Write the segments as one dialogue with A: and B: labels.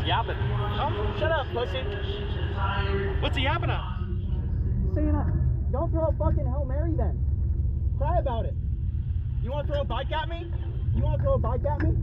A: yapping?
B: Oh, shut up, pussy.
A: What's he yapping at?
B: Saying, don't throw a fucking Hail Mary then. Cry about it. You want to throw a bike at me? You want to throw a bike at me?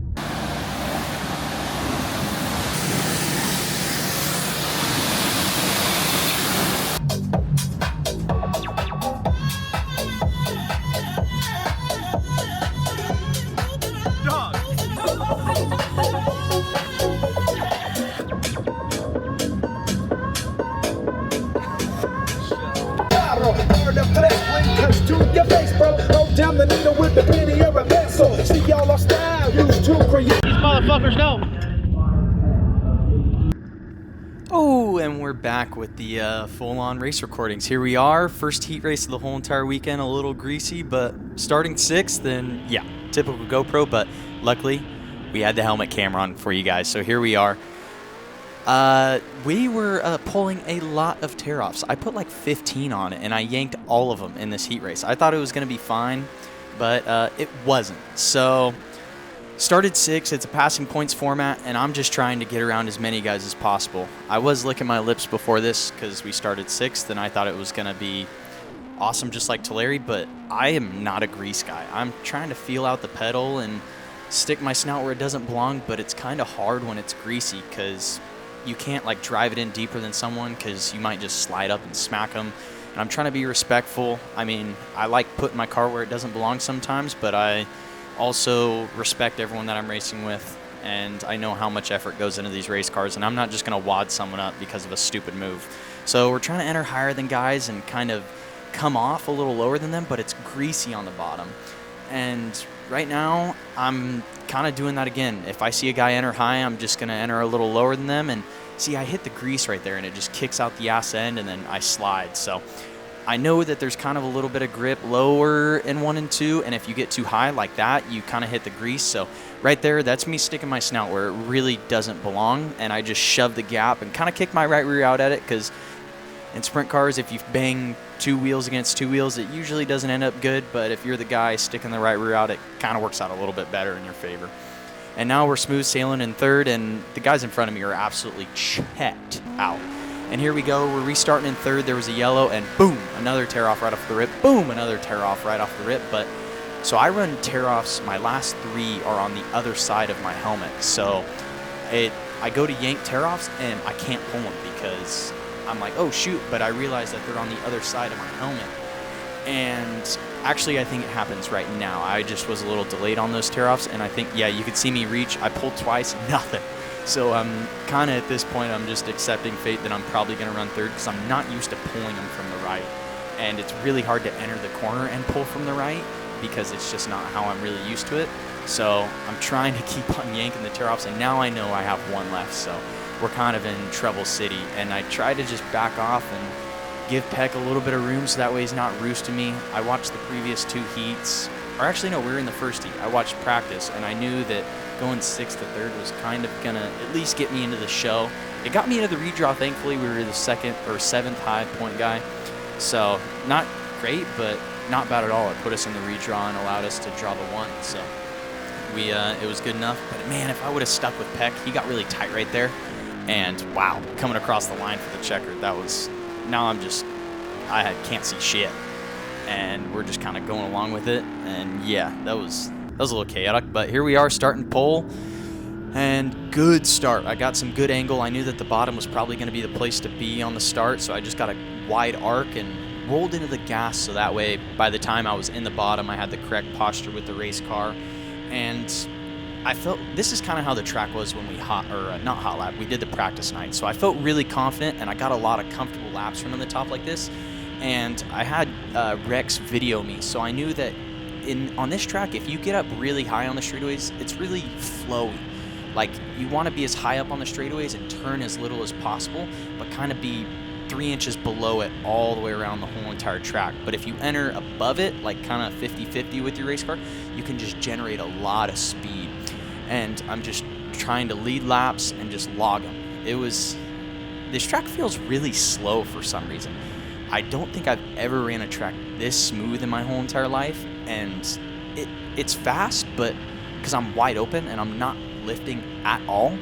C: To your face, bro. Hold down the needle with the penny of a pencil. See y'all are style used to create.
A: These motherfuckers know.
D: Oh, and we're back with the full-on race recordings. Here we are, first heat race of the whole entire weekend, a little greasy, but starting 6th, and yeah, typical GoPro, but luckily we had the helmet camera on for you guys, so here we are. We were pulling a lot of tear-offs. I put like 15 on it, and I yanked all of them in this heat race. I thought it was going to be fine, but it wasn't. So, started 6. It's a passing points format, and I'm just trying to get around as many guys as possible. I was licking my lips before this because we started 6th, and I thought it was going to be awesome just like Tulare, but I am not a grease guy. I'm trying to feel out the pedal and stick my snout where it doesn't belong, but it's kind of hard when it's greasy because you can't like drive it in deeper than someone because you might just slide up and smack them. And I'm trying to be respectful. I mean, I like putting my car where it doesn't belong sometimes, but I also respect everyone that I'm racing with, and I know how much effort goes into these race cars, and I'm not just going to wad someone up because of a stupid move. So we're trying to enter higher than guys and kind of come off a little lower than them, but it's greasy on the bottom. And right now, I'm kind of doing that again. If I see a guy enter high, I'm just going to enter a little lower than them. And see, I hit the grease right there, and it just kicks out the ass end, and then I slide. So I know that there's kind of a little bit of grip lower in 1 and 2, and if you get too high like that, you kind of hit the grease. So right there, that's me sticking my snout where it really doesn't belong, and I just shove the gap and kind of kick my right rear out at it, because in sprint cars, if you bang 2 wheels against 2 wheels, it usually doesn't end up good, but if you're the guy sticking the right rear out, it kind of works out a little bit better in your favor. And now we're smooth sailing in 3rd, and the guys in front of me are absolutely checked out. And here we go, we're restarting in 3rd, there was a yellow, and boom, another tear off right off the rip, boom, another tear off right off the rip. But so I run tear offs, my last 3 are on the other side of my helmet. So I go to yank tear offs, and I can't pull them because I'm like, oh shoot, but I realize that they're on the other side of my helmet. And actually, I think it happens right now. I just was a little delayed on those tear-offs, and I think, yeah, you could see me reach. I pulled twice, nothing. So I'm kind of at this point, I'm just accepting fate that I'm probably going to run 3rd because I'm not used to pulling them from the right. And it's really hard to enter the corner and pull from the right because it's just not how I'm really used to it. So I'm trying to keep on yanking the tear-offs, and now I know I have 1 left. So we're kind of in trouble city, and I try to just back off and give Peck a little bit of room so that way he's not roosting me. I watched the previous 2 heats, or actually no, we were in the first heat. I watched practice, and I knew that going 6th to 3rd was kind of gonna at least get me into the show. It got me into the redraw, thankfully. We were the 2nd or 7th high point guy. So not great, but not bad at all. It put us in the redraw and allowed us to draw the 1. So it was good enough. But man, if I would have stuck with Peck, he got really tight right there. And wow, coming across the line for the checker, that was, now I can't see shit. And we're just kind of going along with it. And yeah, that was a little chaotic. But here we are starting pole. And good start. I got some good angle. I knew that the bottom was probably going to be the place to be on the start. So I just got a wide arc and rolled into the gas. So that way, by the time I was in the bottom, I had the correct posture with the race car. And I felt, this is kind of how the track was when we not hot lap, we did the practice night. So I felt really confident, and I got a lot of comfortable laps running the top like this. And I had Rex video me, so I knew that on this track, if you get up really high on the straightaways, it's really flowy. Like, you want to be as high up on the straightaways and turn as little as possible, but kind of be 3 inches below it all the way around the whole entire track. But if you enter above it, like kind of 50-50 with your race car, you can just generate a lot of speed. And I'm just trying to lead laps and just log them. This track feels really slow for some reason. I don't think I've ever ran a track this smooth in my whole entire life, and it's fast, but because I'm wide open and I'm not lifting at all,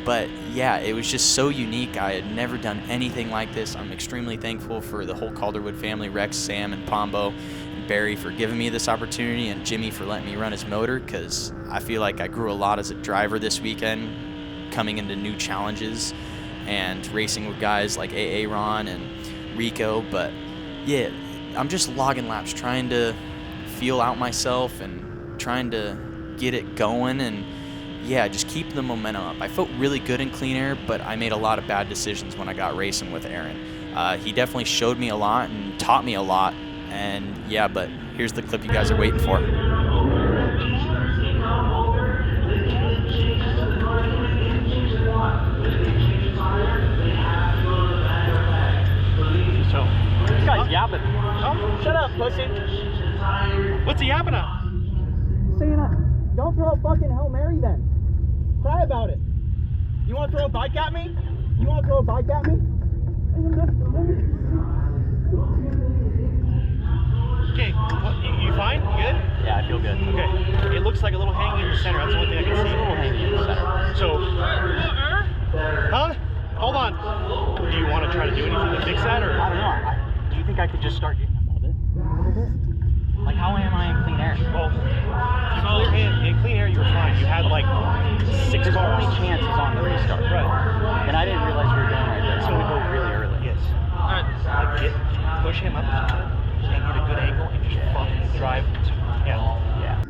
D: But yeah, it was just so unique. I had never done anything like this. I'm extremely thankful for the whole Calderwood family, Rex, Sam, and Pombo, and Barry for giving me this opportunity, and Jimmy for letting me run his motor, because I feel like I grew a lot as a driver this weekend, coming into new challenges and racing with guys like Ron and Rico. But yeah, I'm just logging laps, trying to feel out myself and trying to get it going, and yeah, just keep the momentum up. I felt really good in clean air, but I made a lot of bad decisions when I got racing with Aaron. He definitely showed me a lot and taught me a lot, and yeah, but here's the clip you guys are waiting for.
B: So, this guy's yapping. Oh, shut up, pussy.
A: What's he yapping at?
B: Saying, don't throw a fucking Hail Mary then. Cry about it. You want to throw a bike at me? You want to throw a bike at me?
A: Okay, you fine? You good?
B: Yeah, I feel good.
A: Okay. It looks like a little hanging in the center. That's the only thing I can see.
B: A little hanging in the center.
A: So, huh? Hold on. Do you want to try to do anything to fix that, or?
B: I don't know. Do you think I could just start getting above it a little bit? Like, how am I in clean air?
A: Well, in clean air, you were fine. You had like 6
B: There's
A: cars.
B: only chances on the restart.
A: Right.
B: And I didn't realize we were going right there. So we go really early.
A: Yes. Like push him up and get a good angle and just fucking drive. Yeah.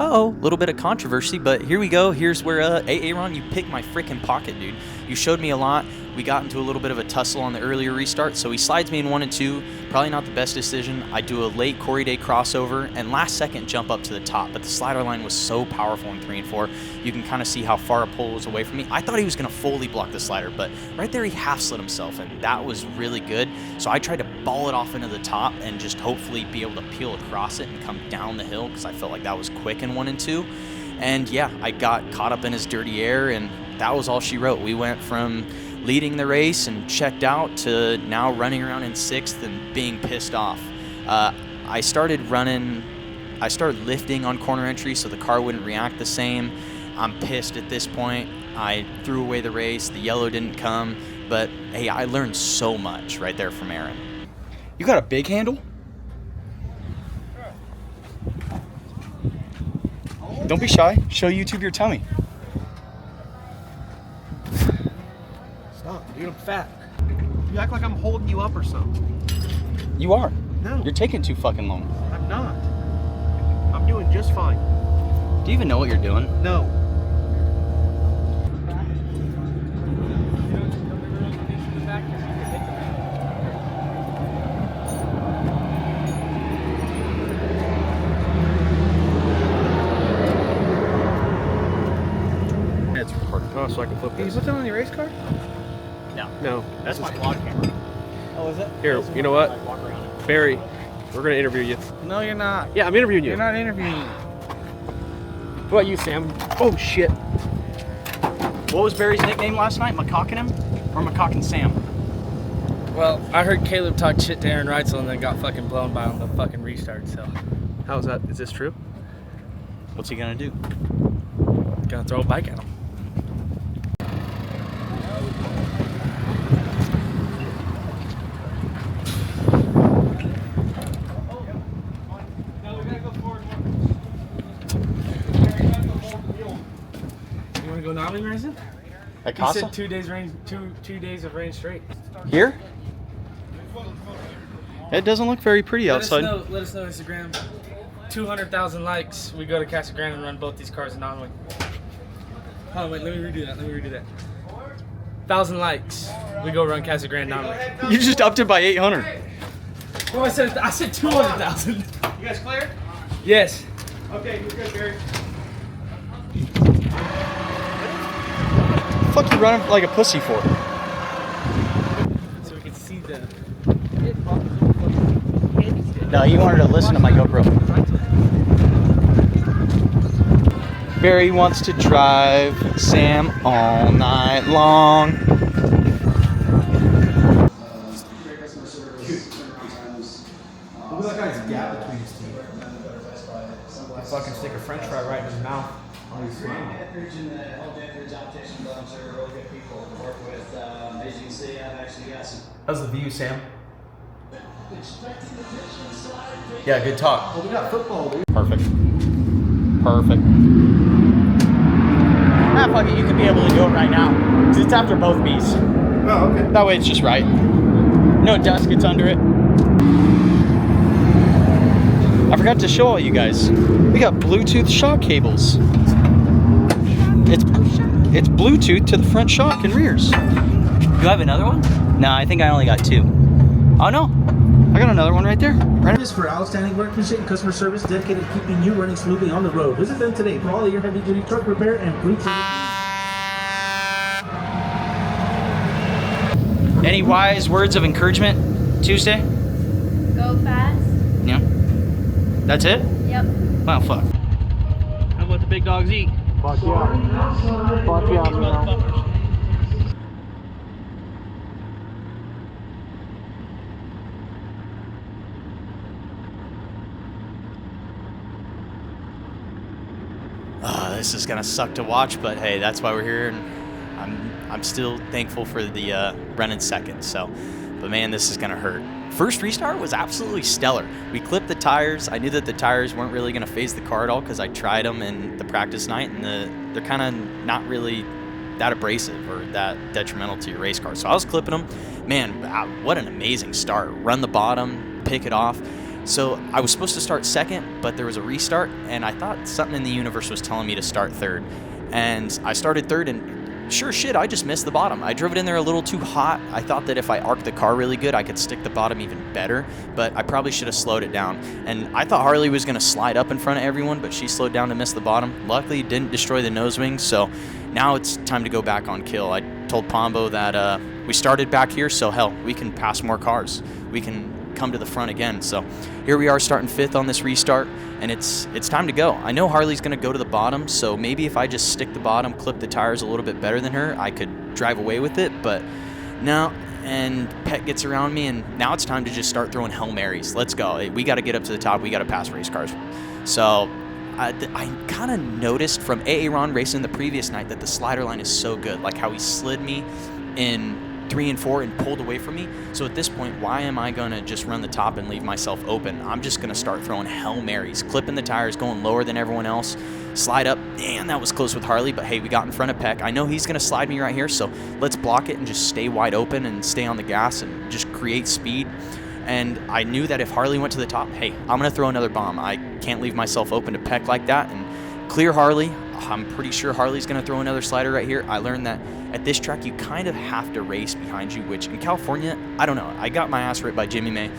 D: Uh-oh, a little bit of controversy, but here we go. Here's where, Aaron, you picked my freaking pocket, dude. You showed me a lot. We got into a little bit of a tussle on the earlier restart, so he slides me in 1 and 2. Probably not the best decision. I do a late Corey Day crossover and last second jump up to the top, but the slider line was so powerful in 3 and 4. You can kind of see how far a pole was away from me. I thought he was going to fully block the slider, but right there he half slid himself, and that was really good. So I tried to ball it off into the top and just hopefully be able to peel across it and come down the hill, because I felt like that was quick in 1 and 2. And yeah, I got caught up in his dirty air, and that was all she wrote. We went from leading the race and checked out to now running around in 6th and being pissed off. I started lifting on corner entry so the car wouldn't react the same. I'm pissed at this point. I threw away the race. The yellow didn't come, but hey, I learned so much right there from Aaron.
E: You got a big handle? Don't be shy. Show YouTube your tummy.
A: Stop, dude. I'm fat. You act like I'm holding you up or something.
E: You are.
A: No.
E: You're taking too fucking long.
A: I'm not. I'm doing just fine.
E: Do you even know what you're doing?
A: No.
E: It's recording.
A: Oh, so I can flip
F: Can you
A: this.
F: put that on your race car?
A: No.
B: That's my vlog camera.
F: Oh, is it?
A: Here, you know what?
B: I walk around it.
A: Barry, we're going to interview you.
F: No, you're not.
A: Yeah, I'm interviewing you.
F: You're not interviewing me.
A: What about you, Sam? Oh, shit.
E: What was Barry's nickname last night? McCockenham or McCocken Sam?
F: Well, I heard Caleb talk shit to Aaron Reitzel and then got fucking blown by on the fucking restart, so
A: How's that? Is this true?
E: What's he gonna do?
F: gonna throw a bike at him. You wanna go nominee racing?
E: At
F: He
E: Casa?
F: said 2 days rain, two days of rain straight.
E: Here? It doesn't look very pretty outside.
F: Let us know Instagram. 200,000 likes. We go to Casa Grande and run both these cars in non-wing. Hold on, wait. Let me redo that. 1,000 likes. We go run Casa Grande non-wing.
E: You just upped it by 800.
F: Oh, I said 200,000.
A: You guys clear?
F: Yes.
A: Okay, you're good, Barry.
E: Fuck you running like a pussy for?
F: So we can see the.
E: No, he wanted to listen to my GoPro. Barry wants to drive Sam all night long.
G: Look at that guy's gap between his teeth. Fucking stick a french fry right in his mouth. Oh, he's smiling.
E: How's the view, Sam? Yeah, good talk.
G: Oh, we got football, dude.
B: Perfect. Perfect. Ah, fuck it. You could be able to do it right now. Because it's after both B's.
G: Oh, okay.
B: That way it's just right. No dust gets under it. I forgot to show all you guys. We got Bluetooth shock cables. It's Bluetooth to the front shock and rears.
E: You have another one?
B: No, I think I only got 2. Oh no, I got another one right there. Right.
H: Is for outstanding workmanship and customer service dedicated to keeping you running smoothly on the road. Visit them today for all of your heavy-duty truck repair and fleet service.
E: Any wise words of encouragement, Tuesday?
I: Go fast.
E: Yeah. That's it?
I: Yep.
E: Wow, fuck.
A: How about the big dogs eat?
B: Fuck yeah. Fuck yeah, man.
D: This is gonna suck to watch, but hey, that's why we're here, and I'm still thankful for the run in second. So, but man, this is gonna hurt. First restart was absolutely stellar. We clipped the tires. I knew that the tires weren't really gonna phase the car at all because I tried them in the practice night, and they're kind of not really that abrasive or that detrimental to your race car. So I was clipping them. Man, what an amazing start. Run the bottom, pick it off. So I was supposed to start second, but there was a restart, and I thought something in the universe was telling me to start third. And I started third, and sure shit, I just missed the bottom. I drove it in there a little too hot. I thought that if I arced the car really good, I could stick the bottom even better, but I probably should have slowed it down. And I thought Harley was going to slide up in front of everyone, but she slowed down to miss the bottom. Luckily, didn't destroy the nose wing, so now it's time to go back on kill. I told Pombo that we started back here, so hell, we can pass more cars. We can come to the front again. So here we are starting 5th on this restart, and it's time to go. I know Harley's going to go to the bottom, so maybe if I just stick the bottom, clip the tires a little bit better than her, I could drive away with it, but no. And Pet gets around me, and now it's time to just start throwing Hail Marys. Let's go. We got to get up to the top. We got to pass race cars. So I kind of noticed from Aaron racing the previous night that the slider line is so good, like how he slid me in 3 and 4 and pulled away from me. So at this point, why am I going to just run the top and leave myself open? I'm just going to start throwing Hail Marys, clipping the tires, going lower than everyone else, slide up. Man, that was close with Harley, but hey, we got in front of Peck. I know he's going to slide me right here, so let's block it and just stay wide open and stay on the gas and just create speed. And I knew that if Harley went to the top, hey, I'm going to throw another bomb. I can't leave myself open to Peck like that and clear Harley. I'm pretty sure Harley's going to throw another slider right here. I learned that at this track, you kind of have to race behind you, which in California, I don't know. I got my ass ripped by Jimmy May,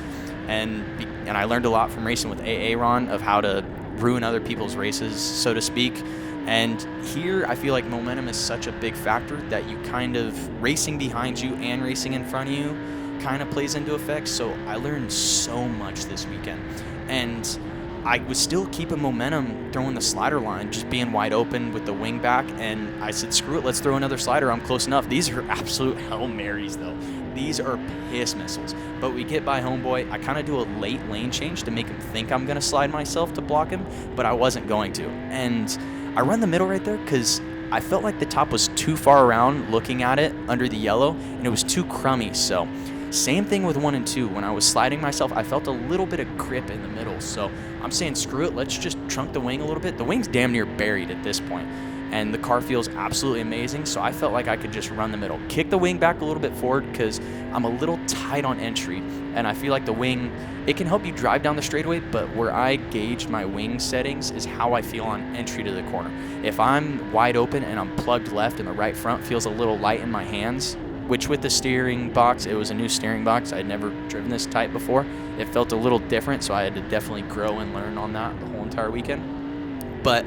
D: and I learned a lot from racing with Aaron of how to ruin other people's races, so to speak. And here, I feel like momentum is such a big factor that you kind of racing behind you and racing in front of you kind of plays into effect. So I learned so much this weekend, and I was still keeping momentum throwing the slider line, just being wide open with the wing back, and I said, screw it, let's throw another slider. I'm close enough. These are absolute Hail Marys, though. These are piss missiles. But we get by Homeboy. I kind of do a late lane change to make him think I'm going to slide myself to block him, but I wasn't going to. And I run the middle right there because I felt like the top was too far around looking at it under the yellow, and it was too crummy. So same thing with 1 and 2. When I was sliding myself, I felt a little bit of grip in the middle. So I'm saying, screw it, let's just trunk the wing a little bit. The wing's damn near buried at this point, and the car feels absolutely amazing. So I felt like I could just run the middle, kick the wing back a little bit forward because I'm a little tight on entry, and I feel like the wing, it can help you drive down the straightaway, but where I gauge my wing settings is how I feel on entry to the corner. If I'm wide open and I'm plugged left and the right front feels a little light in my hands, which with the steering box, it was a new steering box. I'd never driven this tight before. It felt a little different, so I had to definitely grow and learn on that the whole entire weekend. But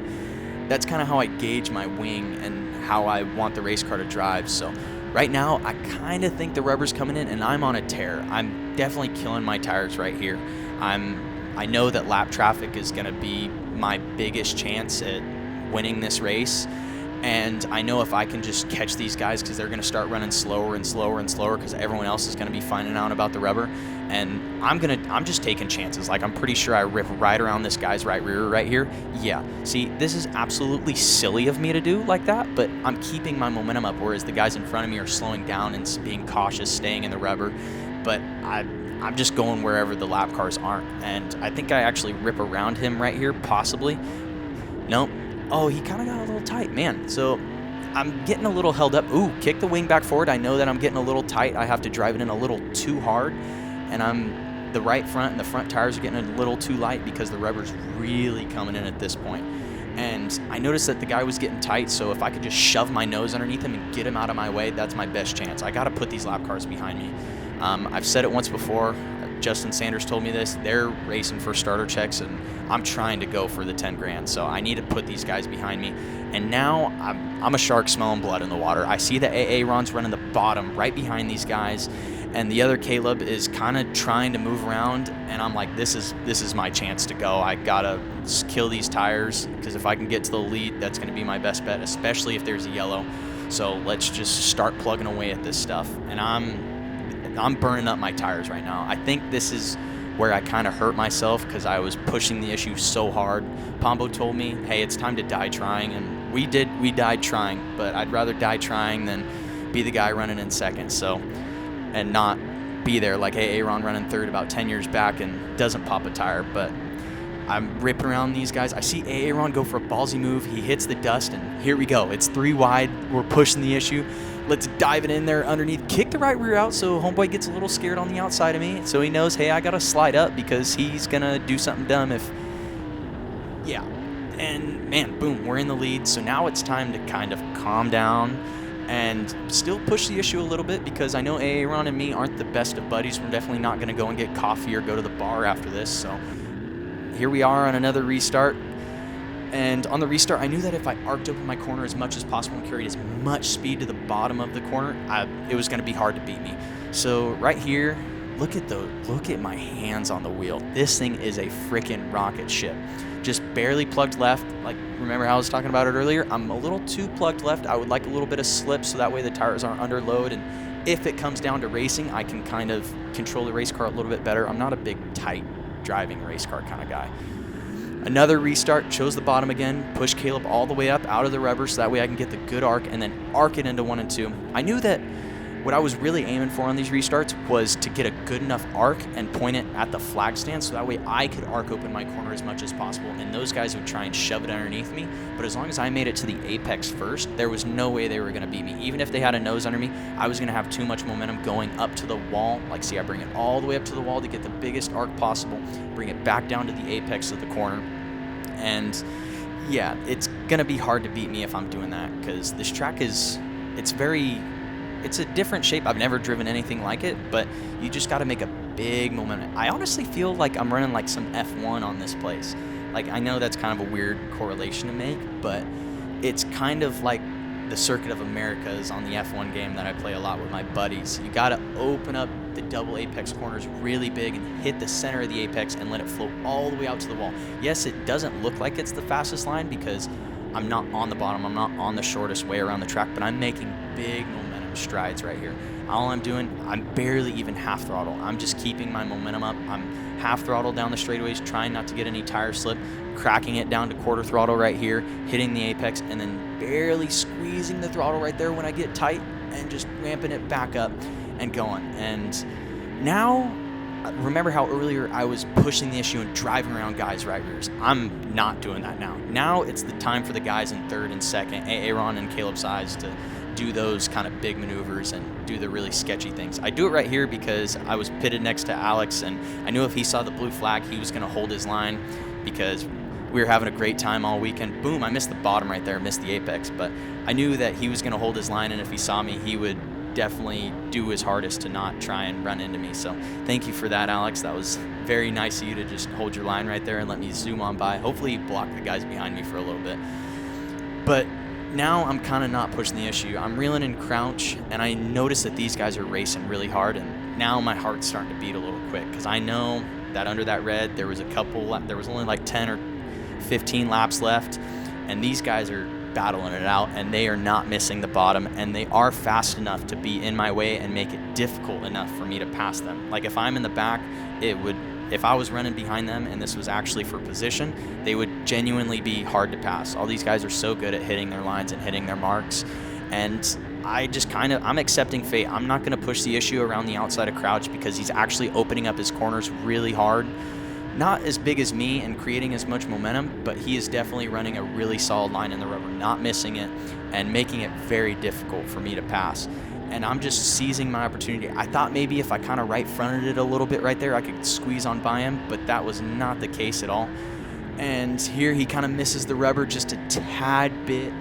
D: that's kind of how I gauge my wing and how I want the race car to drive. So right now, I kind of think the rubber's coming in, and I'm on a tear. I'm definitely killing my tires right here. I know that lap traffic is going to be my biggest chance at winning this race. And I know if I can just catch these guys, because they're going to start running slower and slower and slower, because everyone else is going to be finding out about the rubber. And I'm just taking chances. Like, I'm pretty sure I rip right around this guy's right rear right here. Yeah. See, this is absolutely silly of me to do like that, but I'm keeping my momentum up, whereas the guys in front of me are slowing down and being cautious, staying in the rubber. But I'm just going wherever the lap cars aren't. And I think I actually rip around him right here, possibly. Nope. Oh, he kind of got a little tight, man. So I'm getting a little held up. Ooh, kick the wing back forward. I know that I'm getting a little tight. I have to drive it in a little too hard. And the right front and the front tires are getting a little too light because the rubber's really coming in at this point. And I noticed that the guy was getting tight, so if I could just shove my nose underneath him and get him out of my way, that's my best chance. I got to put these lap cars behind me. I've said it once before. Justin Sanders told me this. They're racing for starter checks, and I'm trying to go for the 10 grand. So I need to put these guys behind me. And now I'm a shark smelling blood in the water. I see that Aaron's running the bottom right behind these guys, and the other Caleb is kind of trying to move around. And I'm like, this is my chance to go. I gotta kill these tires, because if I can get to the lead, that's going to be my best bet, especially if there's a yellow. So let's just start plugging away at this stuff. And I'm burning up my tires right now. I think this is where I kind of hurt myself, because I was pushing the issue so hard. Pombo told me, hey, it's time to die trying, and we died trying, but I'd rather die trying than be the guy running in second, so, and not be there like Aaron running third about 10 years back and doesn't pop a tire. But I'm ripping around these guys. I see Aaron go for a ballsy move. He hits the dust, and here we go. It's 3 wide. We're pushing the issue. Let's dive it in there underneath. Kick the right rear out so homeboy gets a little scared on the outside of me. So he knows, hey, I got to slide up because he's going to do something dumb if... Yeah. And, man, boom, we're in the lead. So now it's time to kind of calm down and still push the issue a little bit, because I know Aaron and me aren't the best of buddies. We're definitely not going to go and get coffee or go to the bar after this. So here we are on another restart. And on the restart, I knew that if I arced open my corner as much as possible and carried as much speed to the bottom of the corner, it was going to be hard to beat me. So right here, look at my hands on the wheel. This thing is a freaking rocket ship. Just barely plugged left. Like, remember how I was talking about it earlier? I'm a little too plugged left. I would like a little bit of slip so that way the tires aren't under load. And if it comes down to racing, I can kind of control the race car a little bit better. I'm not a big, tight driving race car kind of guy. Another restart, chose the bottom again, pushed Caleb all the way up out of the rubber so that way I can get the good arc and then arc it into 1 and 2. I knew that what I was really aiming for on these restarts was to get a good enough arc and point it at the flag stand so that way I could arc open my corner as much as possible, and those guys would try and shove it underneath me. But as long as I made it to the apex first, there was no way they were going to beat me. Even if they had a nose under me, I was going to have too much momentum going up to the wall. Like, see, I bring it all the way up to the wall to get the biggest arc possible, bring it back down to the apex of the corner. And yeah, it's going to be hard to beat me if I'm doing that, because this track it's a different shape. I've never driven anything like it, but you just got to make a big momentum. I honestly feel like I'm running like some F1 on this place. Like, I know that's kind of a weird correlation to make, but it's kind of like the Circuit of Americas on the F1 game that I play a lot with my buddies. You got to open up the double apex corners really big and hit the center of the apex and let it flow all the way out to the wall. Yes, it doesn't look like it's the fastest line because I'm not on the bottom, I'm not on the shortest way around the track, but I'm making big momentum strides right here. All I'm doing, I'm barely even half throttle. I'm just keeping my momentum up. I'm half throttle down the straightaways, trying not to get any tire slip, cracking it down to quarter throttle right here, hitting the apex, and then barely squeezing the throttle right there when I get tight and just ramping it back up and going. And now, remember how earlier I was pushing the issue and driving around guys' right rears? I'm not doing that now. Now it's the time for the guys in third and second, Aaron and Caleb's size, to do those kind of big maneuvers and do the really sketchy things. I do it right here because I was pitted next to Alex, and I knew if he saw the blue flag, he was going to hold his line because we were having a great time all weekend. Boom, I missed the bottom right there, missed the apex, but I knew that he was going to hold his line, and if he saw me, he would definitely do his hardest to not try and run into me. So thank you for that, Alex. That was very nice of you to just hold your line right there and let me zoom on by. Hopefully block the guys behind me for a little bit. But now I'm kind of not pushing the issue. I'm reeling in crouch, and I notice that these guys are racing really hard, and now my heart's starting to beat a little quick because I know that under that red there was only like 10 or 15 laps left, and these guys are battling it out, and they are not missing the bottom, and they are fast enough to be in my way and make it difficult enough for me to pass them. Like if I'm in the back, if I was running behind them and this was actually for position, they would genuinely be hard to pass. All these guys are so good at hitting their lines and hitting their marks, and I'm accepting fate. I'm not going to push the issue around the outside of Crouch because he's actually opening up his corners really hard. Not as big as me and creating as much momentum, but he is definitely running a really solid line in the rubber, not missing it and making it very difficult for me to pass. And I'm just seizing my opportunity. I thought maybe if I kind of right-fronted it a little bit right there, I could squeeze on by him, but that was not the case at all. And here he kind of misses the rubber just a tad bit,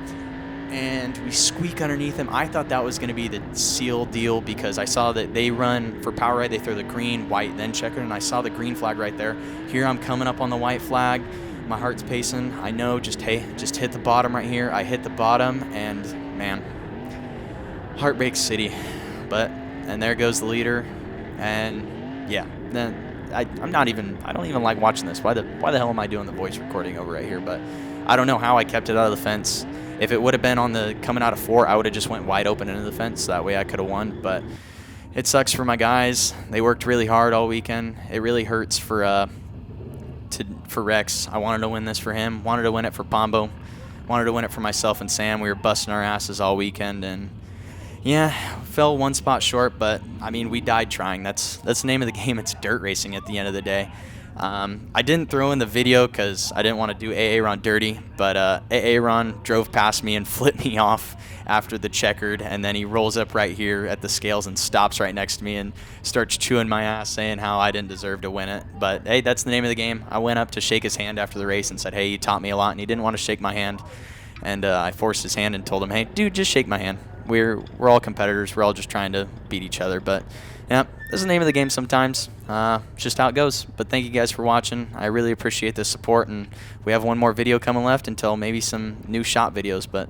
D: and we squeak underneath him. I thought that was going to be the seal deal because I saw that they run for power ride. They throw the green, white, then checkered, and I saw the green flag right there. Here I'm coming up on the white flag. My heart's pacing. I know, just hit the bottom right here. I hit the bottom, and man, Heartbreak City. And there goes the leader, and yeah, then I don't even like watching this. Why the hell am I doing the voice recording over right here? But I don't know how I kept it out of the fence. If it would have been on the coming out of 4, I would have just went wide open into the fence. That way I could have won. But it sucks for my guys. They worked really hard all weekend. It really hurts for Rex. I wanted to win this for him. Wanted to win it for Pombo. Wanted to win it for myself and Sam. We were busting our asses all weekend, and yeah, fell one spot short. But I mean, we died trying. That's the name of the game. It's dirt racing at the end of the day. I didn't throw in the video because I didn't want to do Aaron dirty, but Aaron drove past me and flipped me off after the checkered, and then he rolls up right here at the scales and stops right next to me and starts chewing my ass, saying how I didn't deserve to win it. But hey, that's the name of the game. I went up to shake his hand after the race and said, hey, you taught me a lot, and he didn't want to shake my hand, and I forced his hand and told him, hey, dude, just shake my hand. We're all competitors. We're all just trying to beat each other. But yeah, this is the name of the game sometimes. It's just how it goes. But thank you guys for watching. I really appreciate the support, and we have one more video coming left until maybe some new shot videos. But